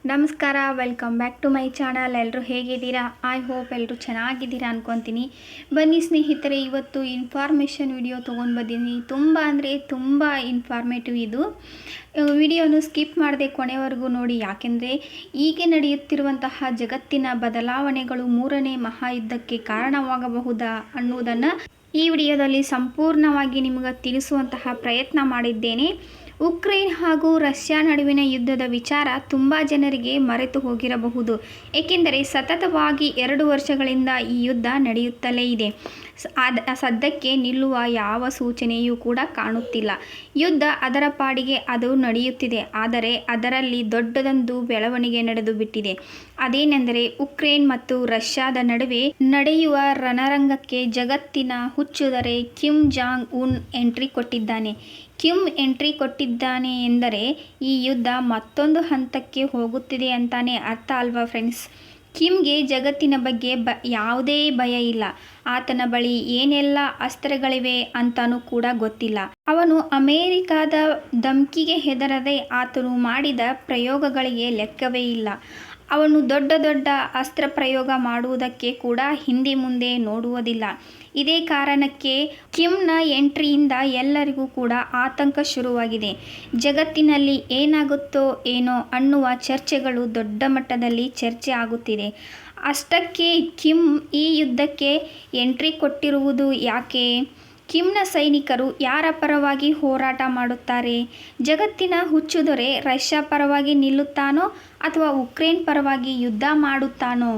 ನಮಸ್ಕಾರ, welcome back to my channel. ಎಲ್ಲರೂ ಹೇಗಿದ್ದೀರಾ? ಐ ಹೋಪ್ ಎಲ್ಲರೂ ಚೆನ್ನಾಗಿದ್ದೀರಾ ಅನ್ಕೊತೀನಿ. ಬನ್ನಿ ಸ್ನೇಹಿತರೆ, ಇವತ್ತು ಇನ್ಫಾರ್ಮೇಷನ್ ವಿಡಿಯೋ ತೊಗೊಂಡು ಬಂದಿದ್ದೀನಿ. ತುಂಬ ಇನ್ಫಾರ್ಮೇಟಿವ್ ಇದು. ವಿಡಿಯೋನು ಸ್ಕಿಪ್ ಮಾಡದೆ ಕೊನೆವರೆಗೂ ನೋಡಿ, ಯಾಕೆಂದರೆ ಈಗ ನಡೆಯುತ್ತಿರುವಂತಹ ಜಗತ್ತಿನ ಬದಲಾವಣೆಗಳು ಮೂರನೇ ಮಹಾಯುದ್ಧಕ್ಕೆ ಕಾರಣವಾಗಬಹುದಾ ಅನ್ನುವುದನ್ನು ಈ ವಿಡಿಯೋದಲ್ಲಿ ಸಂಪೂರ್ಣವಾಗಿ ನಿಮಗೆ ತಿಳಿಸುವಂತಹ ಪ್ರಯತ್ನ ಮಾಡಿದ್ದೇನೆ. ಉಕ್ರೇನ್ ಹಾಗೂ ರಷ್ಯಾ ನಡುವಿನ ಯುದ್ಧದ ವಿಚಾರ ತುಂಬ ಜನರಿಗೆ ಮರೆತು ಹೋಗಿರಬಹುದು. ಏಕೆಂದರೆ ಸತತವಾಗಿ 2 ವರ್ಷಗಳಿಂದ ಈ ಯುದ್ಧ ನಡೆಯುತ್ತಲೇ ಇದೆ. ಸದ್ಯಕ್ಕೆ ನಿಲ್ಲುವ ಯಾವ ಸೂಚನೆಯೂ ಕೂಡ ಕಾಣುತ್ತಿಲ್ಲ. ಯುದ್ಧ ಅದರ ಪಾಡಿಗೆ ಅದು ನಡೆಯುತ್ತಿದೆ. ಆದರೆ ಅದರಲ್ಲಿ ದೊಡ್ಡದೊಂದು ಬೆಳವಣಿಗೆ ನಡೆದು ಬಿಟ್ಟಿದೆ. ಅದೇನೆಂದರೆ, ಉಕ್ರೇನ್ ಮತ್ತು ರಷ್ಯಾದ ನಡುವೆ ನಡೆಯುವ ರಣರಂಗಕ್ಕೆ ಜಗತ್ತಿನ ಹುಚ್ಚುದರೆ ಕಿಮ್ ಜಾಂಗ್ ಉನ್ ಎಂಟ್ರಿ ಕೊಟ್ಟಿದ್ದಾನೆ. ಕಿಮ್ ಎಂಟ್ರಿ ಕೊಟ್ಟಿದ್ದಾನೆ ಎಂದರೆ ಈ ಯುದ್ಧ ಮತ್ತೊಂದು ಹಂತಕ್ಕೆ ಹೋಗುತ್ತಿದೆ ಅಂತಾನೆ ಅರ್ಥ ಅಲ್ವಾ ಫ್ರೆಂಡ್ಸ್? ಕಿಮ್ಗೆ ಜಗತ್ತಿನ ಬಗ್ಗೆ ಯಾವುದೇ ಭಯ ಇಲ್ಲ. ಆತನ ಬಳಿ ಏನೆಲ್ಲ ಅಸ್ತ್ರಗಳಿವೆ ಅಂತಲೂ ಕೂಡ ಗೊತ್ತಿಲ್ಲ. ಅವನು ಅಮೇರಿಕಾದ ಧಮ್ಕಿಗೆ ಹೆದರದೆ ಆತನು ಮಾಡಿದ ಪ್ರಯೋಗಗಳಿಗೆ ಲೆಕ್ಕವೇ ಇಲ್ಲ. ಅವನು ದೊಡ್ಡ ಅಸ್ತ್ರ ಪ್ರಯೋಗ ಮಾಡುವುದಕ್ಕೆ ಕೂಡ ಹಿಂದೆ ಮುಂದೆ ನೋಡುವುದಿಲ್ಲ. ಇದೇ ಕಾರಣಕ್ಕೆ ಕಿಮ್ನ ಎಂಟ್ರಿಯಿಂದ ಎಲ್ಲರಿಗೂ ಕೂಡ ಆತಂಕ ಶುರುವಾಗಿದೆ. ಜಗತ್ತಿನಲ್ಲಿ ಏನಾಗುತ್ತೋ ಏನೋ ಅನ್ನುವ ಚರ್ಚೆಗಳು ದೊಡ್ಡ ಮಟ್ಟದಲ್ಲಿ ಚರ್ಚೆ ಆಗುತ್ತಿದೆ. ಅಷ್ಟಕ್ಕೆ ಕಿಮ್ ಈ ಯುದ್ಧಕ್ಕೆ ಎಂಟ್ರಿ ಕೊಟ್ಟಿರುವುದು ಯಾಕೆ? ಕಿಮ್ನ ಸೈನಿಕರು ಯಾರ ಪರವಾಗಿ ಹೋರಾಟ ಮಾಡುತ್ತಾರೆ? ಜಗತ್ತಿನ ಹುಚ್ಚುದೊರೆ ರಷ್ಯಾ ಪರವಾಗಿ ನಿಲ್ಲುತ್ತಾನೋ ಅಥವಾ ಉಕ್ರೇನ್ ಪರವಾಗಿ ಯುದ್ಧ ಮಾಡುತ್ತಾನೋ?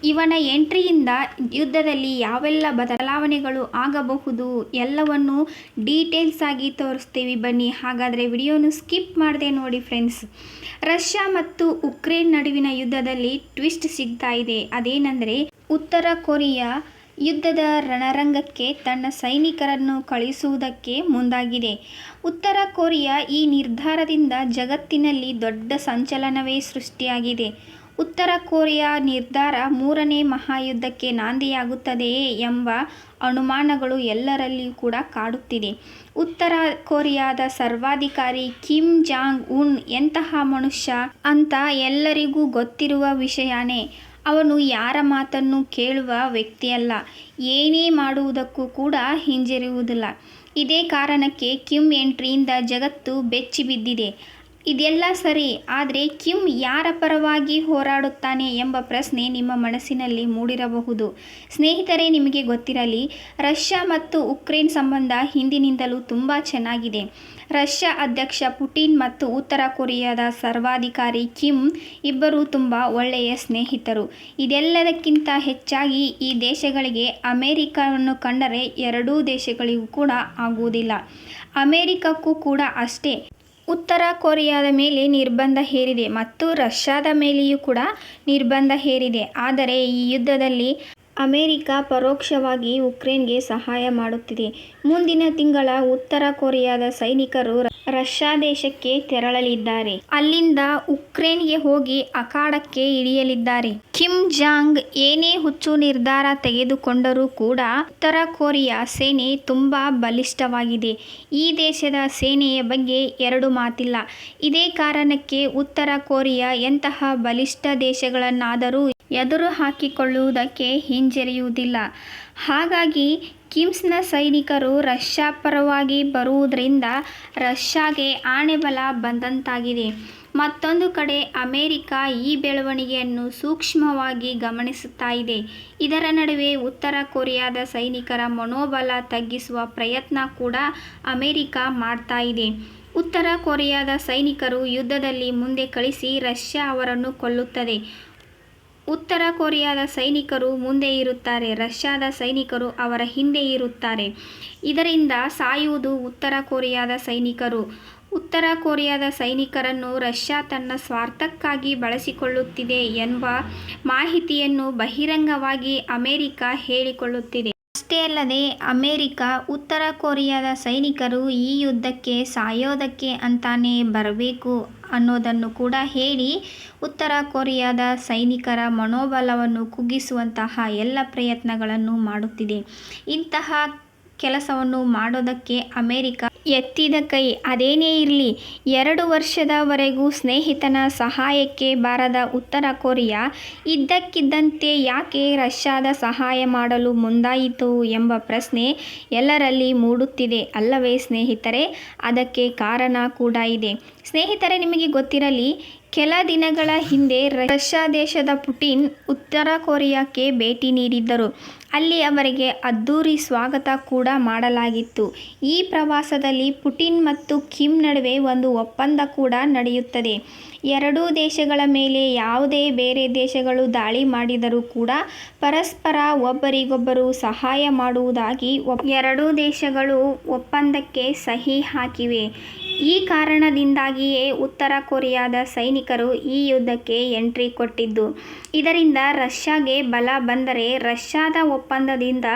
ಇವನ ಎಂಟ್ರಿಯಿಂದ ಯುದ್ಧದಲ್ಲಿ ಯಾವೆಲ್ಲ ಬದಲಾವಣೆಗಳು ಆಗಬಹುದು ಎಲ್ಲವನ್ನು ಡೀಟೇಲ್ಸ್ ಆಗಿ ತೋರಿಸ್ತೀವಿ. ಬನ್ನಿ ಹಾಗಾದರೆ ವಿಡಿಯೋನು ಸ್ಕಿಪ್ ಮಾಡದೆ ನೋಡಿ ಫ್ರೆಂಡ್ಸ್. ರಷ್ಯಾ ಮತ್ತು ಉಕ್ರೇನ್ ನಡುವಿನ ಯುದ್ಧದಲ್ಲಿ ಟ್ವಿಸ್ಟ್ ಸಿಗ್ತಾ ಇದೆ. ಅದೇನೆಂದರೆ, ಉತ್ತರ ಕೊರಿಯಾ ಯುದ್ಧದ ರಣರಂಗಕ್ಕೆ ತನ್ನ ಸೈನಿಕರನ್ನು ಕಳುಹಿಸುವುದಕ್ಕೆ ಮುಂದಾಗಿದೆ. ಉತ್ತರ ಕೊರಿಯಾ ಈ ನಿರ್ಧಾರದಿಂದ ಜಗತ್ತಿನಲ್ಲಿ ದೊಡ್ಡ ಸಂಚಲನವೇ ಸೃಷ್ಟಿಯಾಗಿದೆ. ಉತ್ತರ ಕೊರಿಯಾ ನಿರ್ಧಾರ ಮೂರನೇ ಮಹಾಯುದ್ಧಕ್ಕೆ ನಾಂದಿಯಾಗುತ್ತದೆಯೇ ಎಂಬ ಅನುಮಾನಗಳು ಎಲ್ಲರಲ್ಲಿಯೂ ಕೂಡ ಕಾಡುತ್ತಿದೆ. ಉತ್ತರ ಕೊರಿಯಾದ ಸರ್ವಾಧಿಕಾರಿ ಕಿಮ್ ಜಾಂಗ್ ಉನ್ ಎಂತಹ ಮನುಷ್ಯ ಅಂತ ಎಲ್ಲರಿಗೂ ಗೊತ್ತಿರುವ ವಿಷಯನೇ. ಅವನು ಯಾರ ಮಾತನ್ನು ಕೇಳುವ ವ್ಯಕ್ತಿಯಲ್ಲ. ಏನೇ ಮಾಡುವುದಕ್ಕೂ ಕೂಡ ಹಿಂಜರಿಯುವುದಿಲ್ಲ. ಇದೇ ಕಾರಣಕ್ಕೆ ಕಿಮ್ ಎಂಟ್ರಿಯಿಂದ ಜಗತ್ತು ಬೆಚ್ಚಿ ಬಿದ್ದಿದೆ. ಇದೆಲ್ಲ ಸರಿ, ಆದರೆ ಕಿಮ್ ಯಾರ ಪರವಾಗಿ ಹೋರಾಡುತ್ತಾನೆ ಎಂಬ ಪ್ರಶ್ನೆ ನಿಮ್ಮ ಮನಸ್ಸಿನಲ್ಲಿ ಮೂಡಿರಬಹುದು. ಸ್ನೇಹಿತರೆ, ನಿಮಗೆ ಗೊತ್ತಿರಲಿ, ರಷ್ಯಾ ಮತ್ತು ಉಕ್ರೇನ್ ಸಂಬಂಧ ಹಿಂದಿನಿಂದಲೂ ತುಂಬ ಚೆನ್ನಾಗಿದೆ. ರಷ್ಯಾ ಅಧ್ಯಕ್ಷ ಪುಟಿನ್ ಮತ್ತು ಉತ್ತರ ಕೊರಿಯಾದ ಸರ್ವಾಧಿಕಾರಿ ಕಿಮ್ ಇಬ್ಬರೂ ತುಂಬ ಒಳ್ಳೆಯ ಸ್ನೇಹಿತರು. ಇದೆಲ್ಲದಕ್ಕಿಂತ ಹೆಚ್ಚಾಗಿ ಈ ದೇಶಗಳಿಗೆ ಅಮೇರಿಕವನ್ನು ಕಂಡರೆ ಎರಡೂ ದೇಶಗಳಿಗೂ ಕೂಡ ಆಗುವುದಿಲ್ಲ. ಅಮೇರಿಕಕ್ಕೂ ಕೂಡ ಅಷ್ಟೇ. ಉತ್ತರ ಕೊರಿಯಾದ ಮೇಲೆ ನಿರ್ಬಂಧ ಹೇರಿದೆ ಮತ್ತು ರಷ್ಯಾದ ಮೇಲೆಯೂ ಕೂಡ ನಿರ್ಬಂಧ ಹೇರಿದೆ. ಆದರೆ ಈ ಯುದ್ಧದಲ್ಲಿ ಅಮೇರಿಕ ಪರೋಕ್ಷವಾಗಿ ಉಕ್ರೇನ್ಗೆ ಸಹಾಯ ಮಾಡುತ್ತಿದೆ. ಮುಂದಿನ ತಿಂಗಳ ಉತ್ತರ ಕೊರಿಯಾದ ಸೈನಿಕರು ರಷ್ಯಾ ದೇಶಕ್ಕೆ ತೆರಳಲಿದ್ದಾರೆ. ಅಲ್ಲಿಂದ ಉಕ್ರೇನ್ಗೆ ಹೋಗಿ ಅಖಾಡಕ್ಕೆ ಇಳಿಯಲಿದ್ದಾರೆ. ಕಿಮ್ ಜಾಂಗ್ ಏನೇ ಹುಚ್ಚು ನಿರ್ಧಾರ ತೆಗೆದುಕೊಂಡರೂ ಕೂಡ ಉತ್ತರ ಕೊರಿಯಾ ಸೇನೆ ತುಂಬ ಬಲಿಷ್ಠವಾಗಿದೆ. ಈ ದೇಶದ ಸೇನೆಯ ಬಗ್ಗೆ ಎರಡು ಮಾತಿಲ್ಲ. ಇದೇ ಕಾರಣಕ್ಕೆ ಉತ್ತರ ಕೊರಿಯಾ ಎಂತಹ ಬಲಿಷ್ಠ ದೇಶಗಳನ್ನಾದರೂ ಎದುರು ಹಾಕಿಕೊಳ್ಳುವುದಕ್ಕೆ ಹಿಂಜರಿಯುವುದಿಲ್ಲ. ಹಾಗಾಗಿ ಕಿಮ್ನ ಸೈನಿಕರು ರಷ್ಯಾ ಪರವಾಗಿ ಬರುವುದರಿಂದ ರಷ್ಯಾಗೆ ಆಣೆಬಲ ಬಂದಂತಾಗಿದೆ. ಮತ್ತೊಂದು ಕಡೆ ಅಮೇರಿಕ ಈ ಬೆಳವಣಿಗೆಯನ್ನು ಸೂಕ್ಷ್ಮವಾಗಿ ಗಮನಿಸುತ್ತಾ ಇದೆ. ಇದರ ನಡುವೆ ಉತ್ತರ ಕೊರಿಯಾದ ಸೈನಿಕರ ಮನೋಬಲ ತಗ್ಗಿಸುವ ಪ್ರಯತ್ನ ಕೂಡ ಅಮೇರಿಕ ಮಾಡ್ತಾ ಇದೆ. ಉತ್ತರ ಕೊರಿಯಾದ ಸೈನಿಕರು ಯುದ್ಧದಲ್ಲಿ ಮುಂದೆ ಕಳಿಸಿ ರಷ್ಯಾ ಅವರನ್ನು ಕೊಲ್ಲುತ್ತದೆ. ಉತ್ತರ ಕೊರಿಯಾದ ಸೈನಿಕರು ಮುಂದೆ ಇರುತ್ತಾರೆ, ರಷ್ಯಾದ ಸೈನಿಕರು ಅವರ ಹಿಂದೆ ಇರುತ್ತಾರೆ. ಇದರಿಂದ ಸಾಯುವುದು ಉತ್ತರ ಕೊರಿಯಾದ ಸೈನಿಕರು. ಉತ್ತರ ಕೊರಿಯಾದ ಸೈನಿಕರನ್ನು ರಷ್ಯಾ ತನ್ನ ಸ್ವಾರ್ಥಕ್ಕಾಗಿ ಬಳಸಿಕೊಳ್ಳುತ್ತಿದೆ ಎಂಬ ಮಾಹಿತಿಯನ್ನು ಬಹಿರಂಗವಾಗಿ ಅಮೇರಿಕ ಹೇಳಿಕೊಳ್ಳುತ್ತಿದೆ. ಅಷ್ಟೇ ಅಲ್ಲದೆ ಅಮೇರಿಕ ಉತ್ತರ ಕೊರಿಯಾದ ಸೈನಿಕರು ಈ ಯುದ್ಧಕ್ಕೆ ಸಾಯೋದಕ್ಕೆ ಅಂತಾನೆ ಬರಬೇಕು ಅನ್ನೋದನ್ನು ಕೂಡ ಹೇಳಿ ಉತ್ತರ ಕೊರಿಯಾದ ಸೈನಿಕರ ಮನೋಬಲವನ್ನು ಕುಗ್ಗಿಸುವಂತಹ ಎಲ್ಲ ಪ್ರಯತ್ನಗಳನ್ನು ಮಾಡುತ್ತಿದೆ. ಇಂತಹ ಕೆಲಸವನ್ನು ಮಾಡೋದಕ್ಕೆ ಅಮೇರಿಕ ಎತ್ತಿದ ಕೈ ಅದೇನೇ ಇರಲಿ, 2 ವರ್ಷದವರೆಗೂ ಸ್ನೇಹಿತನ ಸಹಾಯಕ್ಕೆ ಬಾರದ ಉತ್ತರ ಕೊರಿಯಾ ಇದ್ದಕ್ಕಿದ್ದಂತೆ ಯಾಕೆ ರಷ್ಯಾದ ಸಹಾಯ ಮಾಡಲು ಮುಂದಾಯಿತು ಎಂಬ ಪ್ರಶ್ನೆ ಎಲ್ಲರಲ್ಲಿ ಮೂಡುತ್ತಿದೆ ಅಲ್ಲವೇ ಸ್ನೇಹಿತರೆ? ಅದಕ್ಕೆ ಕಾರಣ ಕೂಡ ಇದೆ. ಸ್ನೇಹಿತರೆ, ನಿಮಗೆ ಗೊತ್ತಿರಲಿ, ಕೆಲ ದಿನಗಳ ಹಿಂದೆ ರಷ್ಯಾ ದೇಶದ ಪುಟಿನ್ ಉತ್ತರ ಕೊರಿಯಾಕ್ಕೆ ಭೇಟಿ ನೀಡಿದ್ದರು. ಅಲ್ಲಿ ಅವರಿಗೆ ಅದ್ಧೂರಿ ಸ್ವಾಗತ ಕೂಡ ಮಾಡಲಾಗಿತ್ತು. ಈ ಪ್ರವಾಸದಲ್ಲಿ ಪುಟಿನ್ ಮತ್ತು ಕಿಮ್ ನಡುವೆ ಒಂದು ಒಪ್ಪಂದ ಕೂಡ ನಡೆಯುತ್ತದೆ. ಎರಡೂ ದೇಶಗಳ ಮೇಲೆ ಯಾವುದೇ ಬೇರೆ ದೇಶಗಳು ದಾಳಿ ಮಾಡಿದರೂ ಕೂಡ ಪರಸ್ಪರ ಒಬ್ಬರಿಗೊಬ್ಬರು ಸಹಾಯ ಮಾಡುವುದಾಗಿ ಎರಡೂ ದೇಶಗಳು ಒಪ್ಪಂದಕ್ಕೆ ಸಹಿ ಹಾಕಿವೆ. ಈ ಕಾರಣದಿಂದಾಗಿಯೇ ಉತ್ತರ ಕೊರಿಯಾದ ಸೈನಿಕರು ಈ ಯುದ್ಧಕ್ಕೆ ಎಂಟ್ರಿ ಕೊಟ್ಟಿದ್ದು. ಇದರಿಂದ ರಷ್ಯಾಗೆ ಬಲ ಬಂದರೆ ರಷ್ಯಾದ ಒಪ್ಪಂದದಿಂದ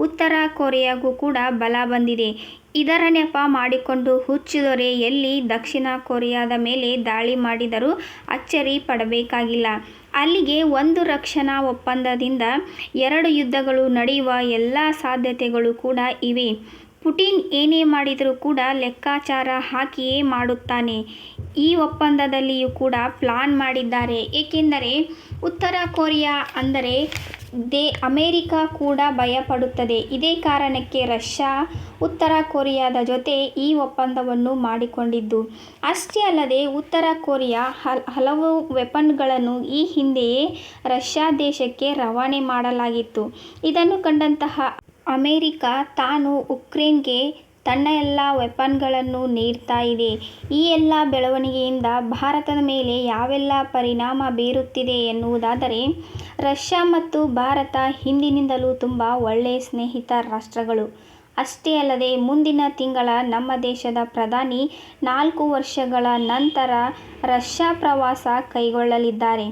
ಉತ್ತರ ಕೊರಿಯಾಗೂ ಕೂಡ ಬಲ ಬಂದಿದೆ. ಇದರ ನೆಪ ಮಾಡಿಕೊಂಡು ಹುಚ್ಚುದೊರೆ ಎಲ್ಲಿ ದಕ್ಷಿಣ ಕೊರಿಯಾದ ಮೇಲೆ ದಾಳಿ ಮಾಡಿದರೂ ಅಚ್ಚರಿ ಪಡಬೇಕಾಗಿಲ್ಲ. ಅಲ್ಲಿಗೆ ಒಂದು ರಕ್ಷಣಾ ಒಪ್ಪಂದದಿಂದ 2 ಯುದ್ಧಗಳು ನಡೆಯುವ ಎಲ್ಲ ಸಾಧ್ಯತೆಗಳು ಕೂಡ ಇವೆ. ಪುಟಿನ್ ಏನೇ ಮಾಡಿದರೂ ಕೂಡ ಲೆಕ್ಕಾಚಾರ ಹಾಕಿಯೇ ಮಾಡುತ್ತಾನೆ. ಈ ಒಪ್ಪಂದದಲ್ಲಿಯೂ ಕೂಡ ಪ್ಲಾನ್ ಮಾಡಿದ್ದಾರೆ. ಏಕೆಂದರೆ ಉತ್ತರ ಕೊರಿಯಾ ಅಂದರೆ ಅಮೆರಿಕ ಕೂಡ ಭಯಪಡುತ್ತದೆ. ಇದೇ ಕಾರಣಕ್ಕೆ ರಷ್ಯಾ ಉತ್ತರ ಕೊರಿಯಾದ ಜೊತೆ ಈ ಒಪ್ಪಂದವನ್ನು ಮಾಡಿಕೊಂಡಿದ್ದು. ಅಷ್ಟೇ ಅಲ್ಲದೆ ಉತ್ತರ ಕೊರಿಯಾ ಹಲವು ವೆಪನ್ಗಳನ್ನು ಈ ಹಿಂದೆಯೇ ರಷ್ಯಾ ದೇಶಕ್ಕೆ ರವಾನೆ ಮಾಡಲಾಗಿತ್ತು. ಇದನ್ನು ಕಂಡಂತಹ ಅಮೆರಿಕ ತಾನು ಉಕ್ರೇನ್ಗೆ ತನ್ನ ಎಲ್ಲ ವೆಪನ್ಗಳನ್ನು ನೀಡ್ತಾ ಇದೆ. ಈ ಎಲ್ಲ ಬೆಳವಣಿಗೆಯಿಂದ ಭಾರತದ ಮೇಲೆ ಯಾವೆಲ್ಲ ಪರಿಣಾಮ ಬೀರುತ್ತಿದೆ ಎನ್ನುವುದಾದರೆ, ರಷ್ಯಾ ಮತ್ತು ಭಾರತ ಹಿಂದಿನಿಂದಲೂ ತುಂಬ ಒಳ್ಳೆಯ ಸ್ನೇಹಿತ ರಾಷ್ಟ್ರಗಳು. ಅಷ್ಟೇ ಅಲ್ಲದೆ ಮುಂದಿನ ತಿಂಗಳ ನಮ್ಮ ದೇಶದ ಪ್ರಧಾನಿ 4 ವರ್ಷಗಳ ನಂತರ ರಷ್ಯಾ ಪ್ರವಾಸ ಕೈಗೊಳ್ಳಲಿದ್ದಾರೆ.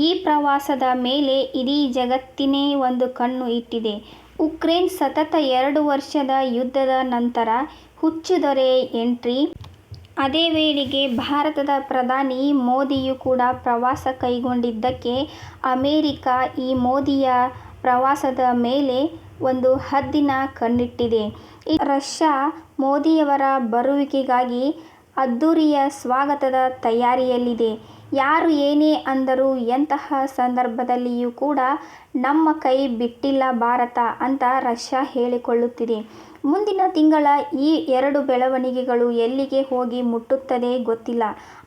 ಈ ಪ್ರವಾಸದ ಮೇಲೆ ಇಡೀ ಜಗತ್ತಿನೇ ಒಂದು ಕಣ್ಣು ಇಟ್ಟಿದೆ. ಉಕ್ರೇನ್ ಸತತ 2 ವರ್ಷದ ಯುದ್ಧದ ನಂತರ ಹುಚ್ಚುದೊರೆ ಎಂಟ್ರಿ. ಅದೇ ವೇಳೆಗೆ ಭಾರತದ ಪ್ರಧಾನಿ ಮೋದಿಯು ಕೂಡ ಪ್ರವಾಸ ಕೈಗೊಂಡಿದ್ದಕ್ಕೆ ಅಮೆರಿಕ ಈ ಮೋದಿಯ ಪ್ರವಾಸದ ಮೇಲೆ ಒಂದು ಹದ್ದಿನ ಕಣ್ಣಿಟ್ಟಿದೆ. ರಷ್ಯಾ ಮೋದಿಯವರ ಬರುವಿಕೆಗಾಗಿ ಅದ್ಧೂರಿಯ ಸ್ವಾಗತದ ತಯಾರಿಯಲ್ಲಿದೆ. ಯಾರು ಏನೇ ಅಂದರೂ ಎಂತಹ ಸಂದರ್ಭದಲ್ಲಿಯೂ ಕೂಡ ನಮ್ಮ ಕೈ ಬಿಟ್ಟಿಲ್ಲ ಭಾರತ ಅಂತ ರಷ್ಯಾ ಹೇಳಿಕೊಳ್ಳುತ್ತಿದೆ. ಮುಂದಿನ ತಿಂಗಳ ಈ 2 ಬೆಳವಣಿಗೆಗಳು ಎಲ್ಲಿಗೆ ಹೋಗಿ ಮುಟ್ಟುತ್ತದೆ ಗೊತ್ತಿಲ್ಲ.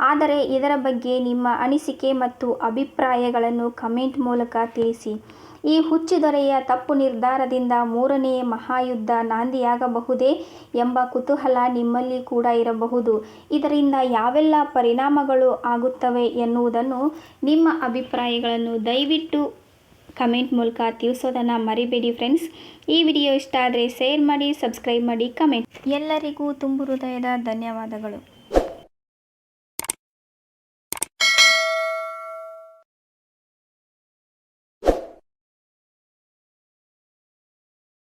ಆದರೆ ಇದರ ಬಗ್ಗೆ ನಿಮ್ಮ ಅನಿಸಿಕೆ ಮತ್ತು ಅಭಿಪ್ರಾಯಗಳನ್ನು ಕಮೆಂಟ್ ಮೂಲಕ ತಿಳಿಸಿ. ಈ ಹುಚ್ಚುದೊರೆಯ ತಪ್ಪು ನಿರ್ಧಾರದಿಂದ 3ನೇ ಮಹಾಯುದ್ಧ ನಾಂದಿಯಾಗಬಹುದೇ ಎಂಬ ಕುತೂಹಲ ನಿಮ್ಮಲ್ಲಿ ಕೂಡ ಇರಬಹುದು. ಇದರಿಂದ ಯಾವೆಲ್ಲ ಪರಿಣಾಮಗಳು ಆಗುತ್ತವೆ ಎನ್ನುವುದನ್ನು ನಿಮ್ಮ ಅಭಿಪ್ರಾಯಗಳನ್ನು ದಯವಿಟ್ಟು ಕಮೆಂಟ್ ಮೂಲಕ ತಿಳಿಸೋದನ್ನು ಮರಿಬೇಡಿ ಫ್ರೆಂಡ್ಸ್. ಈ ವಿಡಿಯೋ ಇಷ್ಟ ಆದರೆ ಶೇರ್ ಮಾಡಿ, ಸಬ್ಸ್ಕ್ರೈಬ್ ಮಾಡಿ, ಕಮೆಂಟ್. ಎಲ್ಲರಿಗೂ ತುಂಬು ಹೃದಯದ ಧನ್ಯವಾದಗಳು.